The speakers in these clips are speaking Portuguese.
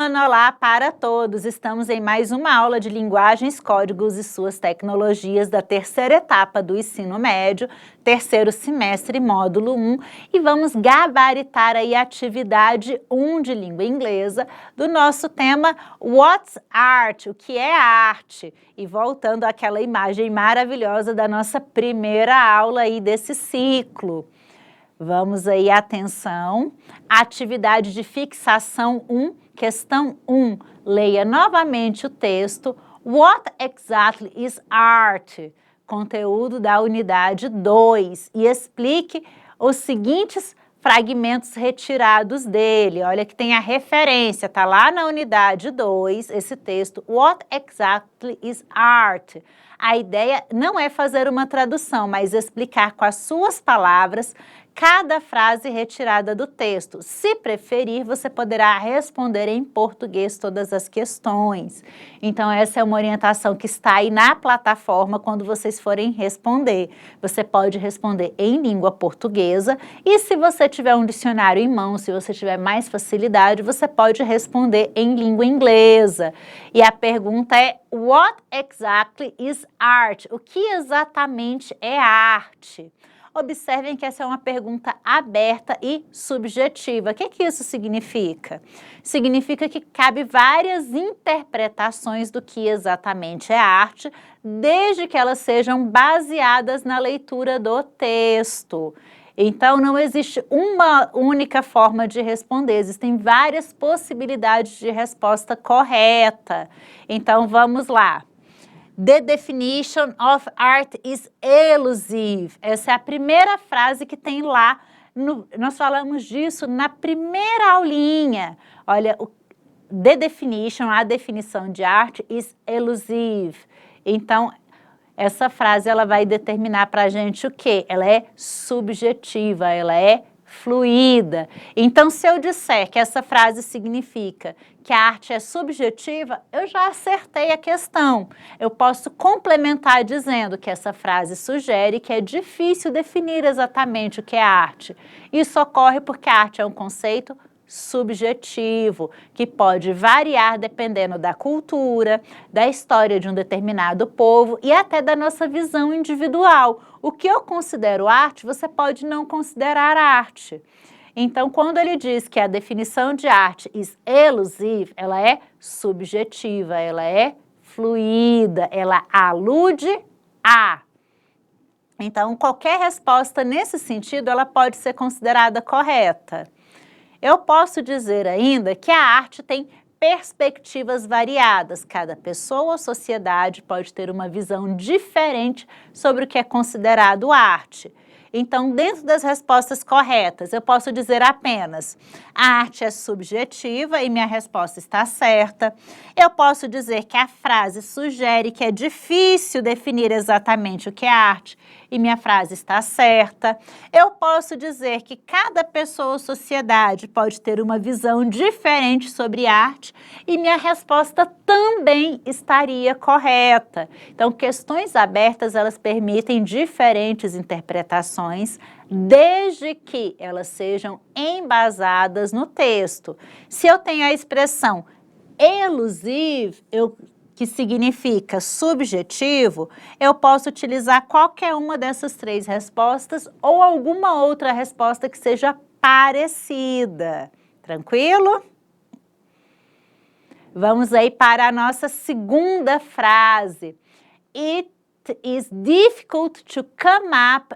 Olá para todos! Estamos em mais uma aula de linguagens, códigos e suas tecnologias da terceira etapa do ensino médio, terceiro semestre, módulo 1, e vamos gabaritar aí a atividade 1 de língua inglesa do nosso tema What's Art? O que é arte? E voltando àquela imagem maravilhosa da nossa primeira aula aí desse ciclo. Vamos aí, atenção, atividade de fixação 1, questão 1. Leia novamente o texto. What exactly is art? Conteúdo da unidade 2. E explique os seguintes fragmentos retirados dele. Olha que tem a referência, tá lá na unidade 2, esse texto. What exactly is art? A ideia não é fazer uma tradução, mas explicar com as suas palavras cada frase retirada do texto. Se preferir, você poderá responder em português todas as questões. Então, essa é uma orientação que está aí na plataforma quando vocês forem responder. Você pode responder em língua portuguesa e se você tiver um dicionário em mão, se você tiver mais facilidade, você pode responder em língua inglesa. E a pergunta é: What exactly is art? O que exatamente é arte? Observem que essa é uma pergunta aberta e subjetiva. O que isso significa? Significa que cabe várias interpretações do que exatamente é arte, desde que elas sejam baseadas na leitura do texto. Então, não existe uma única forma de responder, existem várias possibilidades de resposta correta. Então, vamos lá. The definition of art is elusive. Essa é a primeira frase que tem lá. Nós falamos disso na primeira aulinha. Olha, the definition, a definição de arte, is elusive. Então, essa frase ela vai determinar para a gente o quê? Ela é subjetiva, ela é fluida. Então, se eu disser que essa frase significa que a arte é subjetiva, eu já acertei a questão. Eu posso complementar dizendo que essa frase sugere que é difícil definir exatamente o que é arte. Isso ocorre porque a arte é um conceito subjetivo, que pode variar dependendo da cultura, da história de um determinado povo e até da nossa visão individual. O que eu considero arte, você pode não considerar arte. Então, quando ele diz que a definição de arte is elusive, ela é subjetiva, ela é fluida, ela alude a. Então, qualquer resposta nesse sentido, ela pode ser considerada correta. Eu posso dizer ainda que a arte tem perspectivas variadas. Cada pessoa ou sociedade pode ter uma visão diferente sobre o que é considerado arte. Então, dentro das respostas corretas, eu posso dizer apenas a arte é subjetiva e minha resposta está certa. Eu posso dizer que a frase sugere que é difícil definir exatamente o que é arte e minha frase está certa. Eu posso dizer que cada pessoa ou sociedade pode ter uma visão diferente sobre arte e minha resposta também estaria correta. Então, questões abertas, elas permitem diferentes interpretações, desde que elas sejam embasadas no texto. Se eu tenho a expressão elusive, que significa subjetivo, eu posso utilizar qualquer uma dessas três respostas ou alguma outra resposta que seja parecida. Tranquilo? Vamos aí para a nossa segunda frase. It is difficult to come up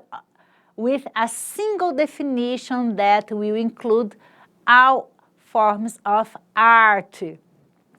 with a single definition that will include all forms of art.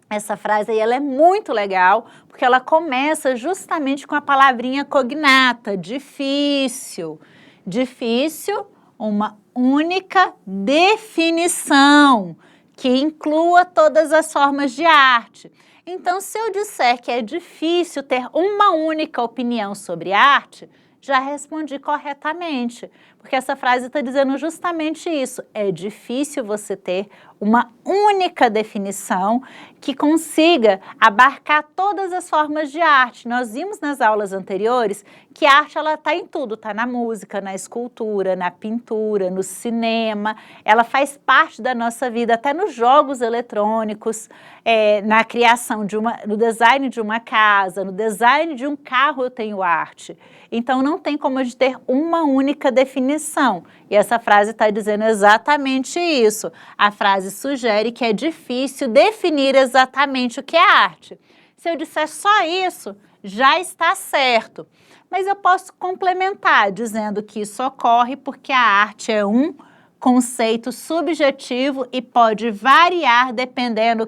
Essa frase aí ela é muito legal, porque ela começa justamente com a palavrinha cognata, difícil. Difícil, uma única definição que inclua todas as formas de arte. Então, se eu disser que é difícil ter uma única opinião sobre arte, já respondi corretamente, porque essa frase está dizendo justamente isso. É difícil você ter uma única definição que consiga abarcar todas as formas de arte. Nós vimos nas aulas anteriores que a arte ela está em tudo, está na música, na escultura, na pintura, no cinema, ela faz parte da nossa vida, até nos jogos eletrônicos, na criação no design de uma casa, no design de um carro eu tenho arte. Então não tem como a gente ter uma única definição. E essa frase está dizendo exatamente isso. A frase sugere que é difícil definir exatamente o que é arte. Se eu disser só isso, já está certo. Mas eu posso complementar dizendo que isso ocorre porque a arte é um conceito subjetivo e pode variar dependendo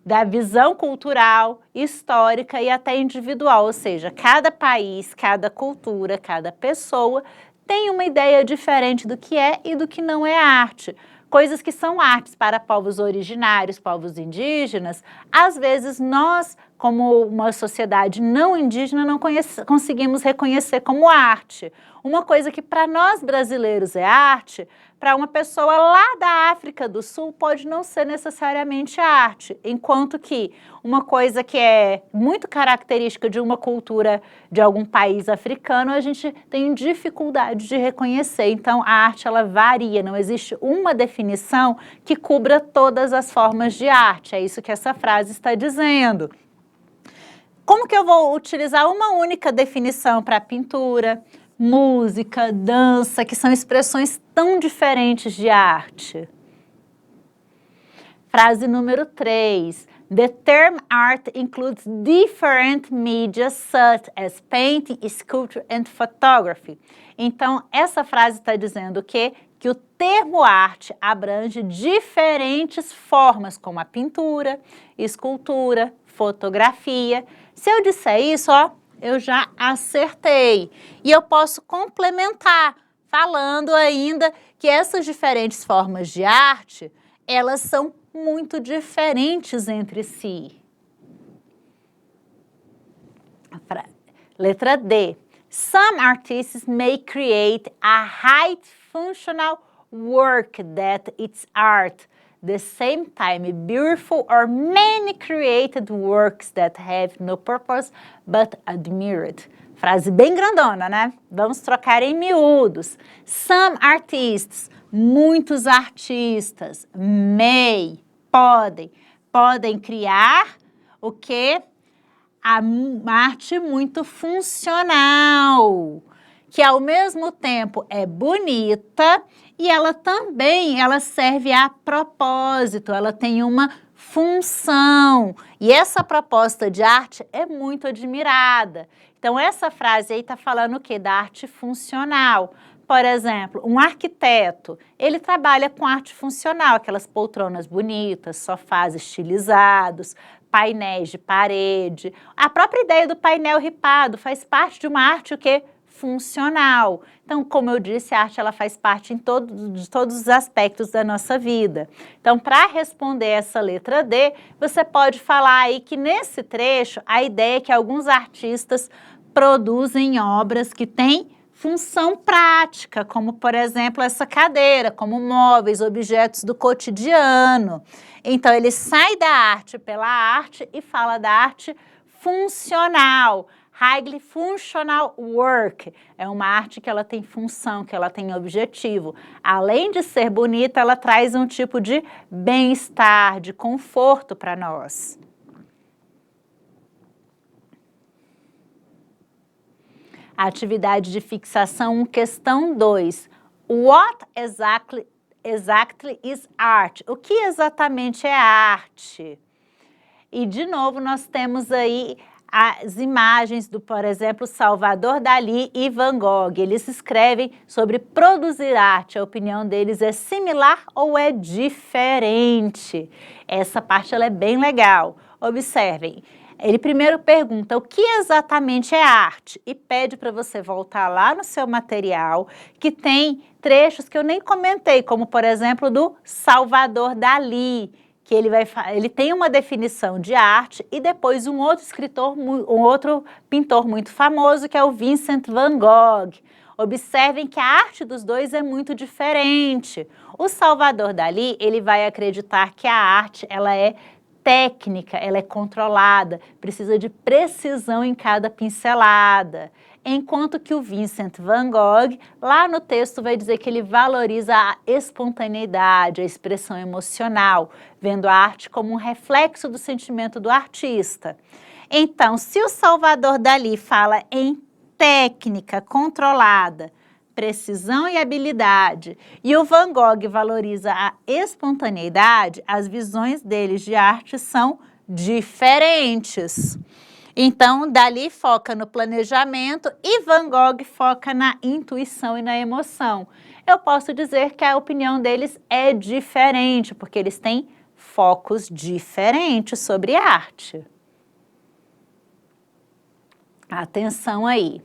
da visão cultural, histórica e até individual, ou seja, cada país, cada cultura, cada pessoa tem uma ideia diferente do que é e do que não é arte. Coisas que são artes para povos originários, povos indígenas, às vezes nós, como uma sociedade não indígena, não conseguimos reconhecer como arte. Uma coisa que para nós brasileiros é arte, para uma pessoa lá da África do Sul pode não ser necessariamente arte, enquanto que uma coisa que é muito característica de uma cultura de algum país africano, a gente tem dificuldade de reconhecer. Então, a arte ela varia, não existe uma definição que cubra todas as formas de arte, é isso que essa frase está dizendo. Como que eu vou utilizar uma única definição para pintura, música, dança, que são expressões tão diferentes de arte? Frase número 3. The term art includes different media such as painting, sculpture and photography. Então, essa frase está dizendo que o termo arte abrange diferentes formas, como a pintura, escultura, fotografia. Se eu disser isso, ó, eu já acertei. E eu posso complementar, falando ainda que essas diferentes formas de arte, elas são muito diferentes entre si. Letra D. Some artists may create a high functional work that it's art. The same time beautiful or many created works that have no purpose but admired. Frase bem grandona, né? Vamos trocar em miúdos. Some artists, muitos artistas, podem criar o quê? A arte muito funcional, que ao mesmo tempo é bonita e ela serve a propósito, ela tem uma função. E essa proposta de arte é muito admirada. Então, essa frase aí está falando o quê? Da arte funcional. Por exemplo, um arquiteto, ele trabalha com arte funcional, aquelas poltronas bonitas, sofás estilizados, painéis de parede. A própria ideia do painel ripado faz parte de uma arte o quê? Funcional. Então, como eu disse, a arte ela faz parte de todos os aspectos da nossa vida. Então, para responder essa letra D, você pode falar aí que nesse trecho, a ideia é que alguns artistas produzem obras que têm função prática, como, por exemplo, essa cadeira, como móveis, objetos do cotidiano. Então, ele sai da arte pela arte e fala da arte funcional. Highly functional work é uma arte que ela tem função, que ela tem objetivo. Além de ser bonita, ela traz um tipo de bem-estar, de conforto para nós. A atividade de fixação, questão 2. What exactly is art? O que exatamente é arte? E, de novo, nós temos aí as imagens do, por exemplo, Salvador Dalí e Van Gogh. Eles escrevem sobre produzir arte. A opinião deles é similar ou é diferente? Essa parte ela é bem legal. Observem. Ele primeiro pergunta o que exatamente é arte e pede para você voltar lá no seu material, que tem trechos que eu nem comentei, como, por exemplo, do Salvador Dalí, que ele tem uma definição de arte, e depois um outro pintor muito famoso, que é o Vincent Van Gogh. Observem que a arte dos dois é muito diferente. O Salvador Dalí, ele vai acreditar que a arte, ela é técnica, ela é controlada, precisa de precisão em cada pincelada. Enquanto que o Vincent van Gogh, lá no texto vai dizer que ele valoriza a espontaneidade, a expressão emocional, vendo a arte como um reflexo do sentimento do artista. Então, se o Salvador Dalí fala em técnica controlada, precisão e habilidade, e o Van Gogh valoriza a espontaneidade, as visões deles de arte são diferentes. Então, Dalí foca no planejamento e Van Gogh foca na intuição e na emoção. Eu posso dizer que a opinião deles é diferente, porque eles têm focos diferentes sobre arte. Atenção aí.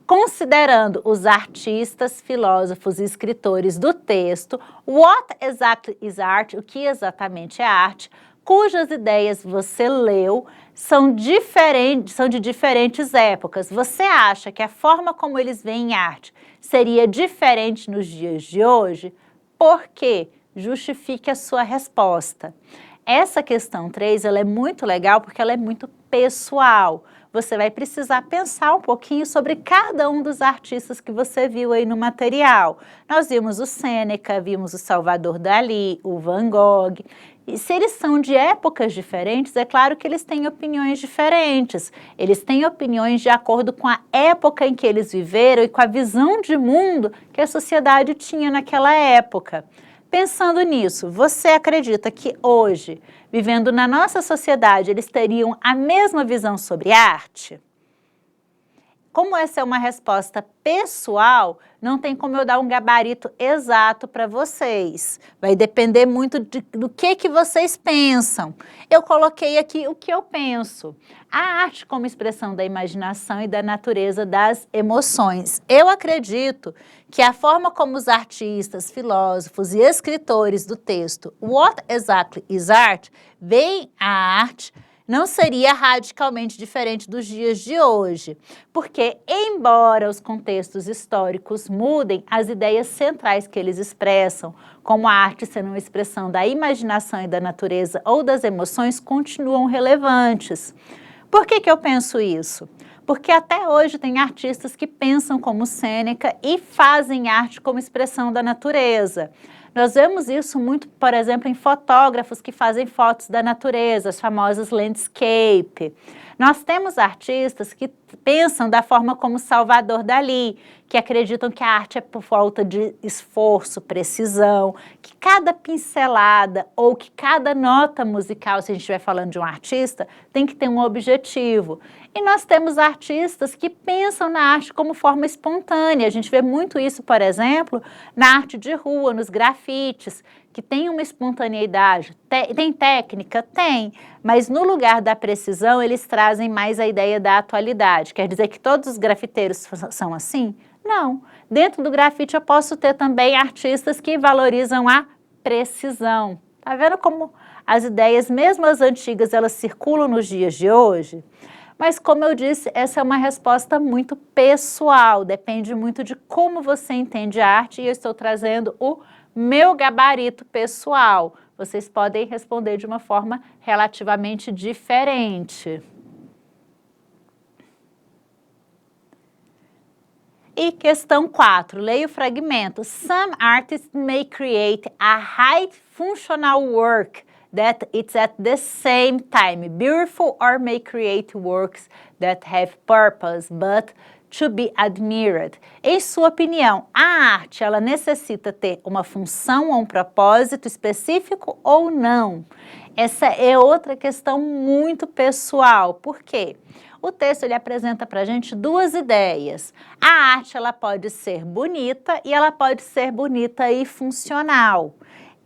Considerando os artistas, filósofos e escritores do texto, what exactly is art, o que exatamente é arte, cujas ideias você leu, são de diferentes épocas. Você acha que a forma como eles veem arte seria diferente nos dias de hoje? Por quê? Justifique a sua resposta. Essa questão 3, ela é muito legal porque ela é muito pessoal. Você vai precisar pensar um pouquinho sobre cada um dos artistas que você viu aí no material. Nós vimos o Sêneca, vimos o Salvador Dalí, o Van Gogh. E se eles são de épocas diferentes, é claro que eles têm opiniões diferentes. Eles têm opiniões de acordo com a época em que eles viveram e com a visão de mundo que a sociedade tinha naquela época. Pensando nisso, você acredita que hoje, vivendo na nossa sociedade, eles teriam a mesma visão sobre arte? Como essa é uma resposta pessoal, não tem como eu dar um gabarito exato para vocês. Vai depender muito do que vocês pensam. Eu coloquei aqui o que eu penso. A arte como expressão da imaginação e da natureza das emoções. Eu acredito que a forma como os artistas, filósofos e escritores do texto What Exactly is Art veem a arte não seria radicalmente diferente dos dias de hoje, porque, embora os contextos históricos mudem, as ideias centrais que eles expressam, como a arte sendo uma expressão da imaginação e da natureza ou das emoções, continuam relevantes. Por que eu penso isso? Porque até hoje tem artistas que pensam como Sêneca e fazem arte como expressão da natureza. Nós vemos isso muito, por exemplo, em fotógrafos que fazem fotos da natureza, as famosas landscape. Nós temos artistas que pensam da forma como Salvador Dalí, que acreditam que a arte é por falta de esforço, precisão, que cada pincelada ou que cada nota musical, se a gente estiver falando de um artista, tem que ter um objetivo. E nós temos artistas que pensam na arte como forma espontânea. A gente vê muito isso, por exemplo, na arte de rua, nos grafites, que tem uma espontaneidade. Tem técnica? Tem. Mas no lugar da precisão, eles trazem mais a ideia da atualidade. Quer dizer que todos os grafiteiros são assim? Não. Dentro do grafite eu posso ter também artistas que valorizam a precisão. Tá vendo como as ideias, mesmo as antigas, elas circulam nos dias de hoje? Mas, como eu disse, essa é uma resposta muito pessoal, depende muito de como você entende a arte e eu estou trazendo o meu gabarito pessoal. Vocês podem responder de uma forma relativamente diferente. E questão 4, leia o fragmento. Some artists may create a high functional work that it's at the same time beautiful or may create works that have purpose, but to be admired. Em sua opinião, a arte, ela necessita ter uma função ou um propósito específico ou não? Essa é outra questão muito pessoal. Por quê? O texto ele apresenta para a gente duas ideias. A arte ela pode ser bonita e ela pode ser bonita e funcional.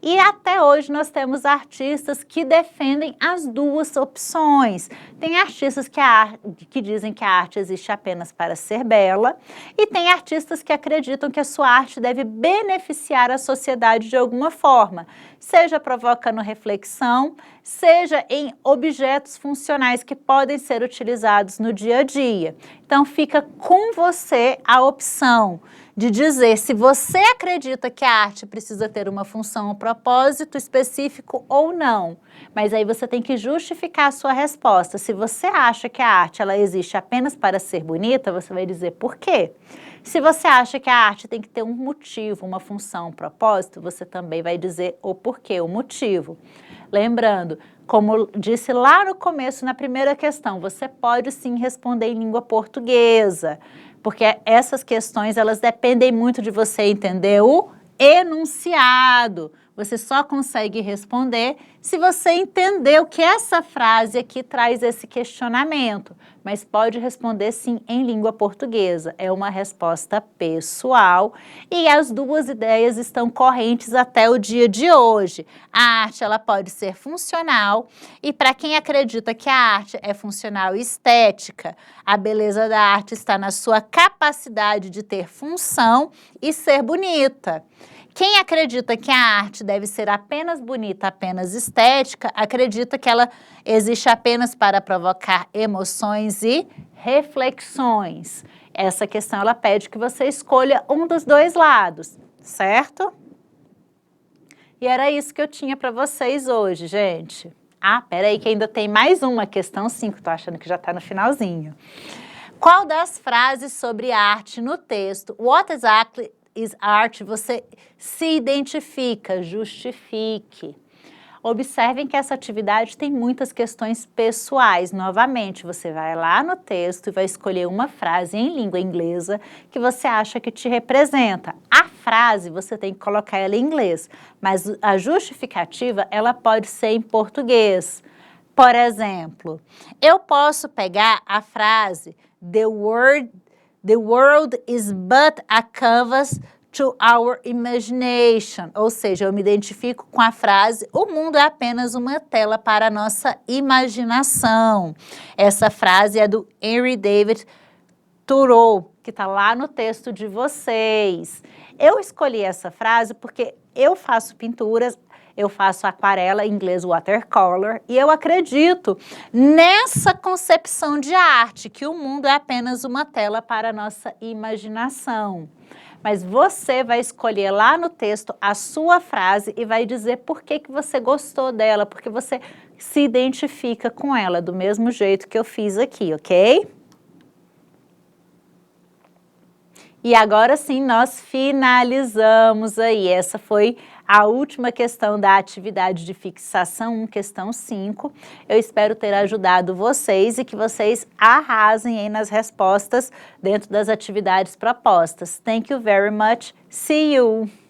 E até hoje nós temos artistas que defendem as duas opções. Tem artistas que dizem que a arte existe apenas para ser bela e tem artistas que acreditam que a sua arte deve beneficiar a sociedade de alguma forma, seja provocando reflexão, seja em objetos funcionais que podem ser utilizados no dia a dia. Então fica com você a opção de dizer se você acredita que a arte precisa ter uma função ou propósito específico ou não. Mas aí você tem que justificar a sua resposta. Se você acha que a arte ela existe apenas para ser bonita, você vai dizer por quê. Se você acha que a arte tem que ter um motivo, uma função, um propósito, você também vai dizer o porquê, o motivo. Lembrando, como disse lá no começo, na primeira questão, você pode sim responder em língua portuguesa, porque essas questões, elas dependem muito de você entender o enunciado. Você só consegue responder se você entender o que essa frase aqui traz esse questionamento, mas pode responder sim em língua portuguesa. É uma resposta pessoal e as duas ideias estão correntes até o dia de hoje. A arte ela pode ser funcional e para quem acredita que a arte é funcional e estética, a beleza da arte está na sua capacidade de ter função e ser bonita. Quem acredita que a arte deve ser apenas bonita, apenas estética, acredita que ela existe apenas para provocar emoções e reflexões. Essa questão ela pede que você escolha um dos dois lados, certo? E era isso que eu tinha para vocês hoje, gente. Ah, peraí que ainda tem mais uma questão 5, tô achando que já está no finalzinho. Qual das frases sobre arte no texto, what exactly is art, você se identifica, justifique. Observem que essa atividade tem muitas questões pessoais. Novamente, você vai lá no texto e vai escolher uma frase em língua inglesa que você acha que te representa. A frase, você tem que colocar ela em inglês, mas a justificativa, ela pode ser em português. Por exemplo, eu posso pegar a frase The world is but a canvas to our imagination. Ou seja, eu me identifico com a frase o mundo é apenas uma tela para a nossa imaginação. Essa frase é do Henry David Thoreau, que está lá no texto de vocês. Eu escolhi essa frase porque eu faço pinturas, eu faço aquarela, em inglês watercolor, e eu acredito nessa concepção de arte, que o mundo é apenas uma tela para a nossa imaginação. Mas você vai escolher lá no texto a sua frase e vai dizer por que você gostou dela, porque você se identifica com ela, do mesmo jeito que eu fiz aqui, ok? E agora sim, nós finalizamos aí. Essa foi a última questão da atividade de fixação 1, questão 5. Eu espero ter ajudado vocês e que vocês arrasem aí nas respostas dentro das atividades propostas. Thank you very much. See you!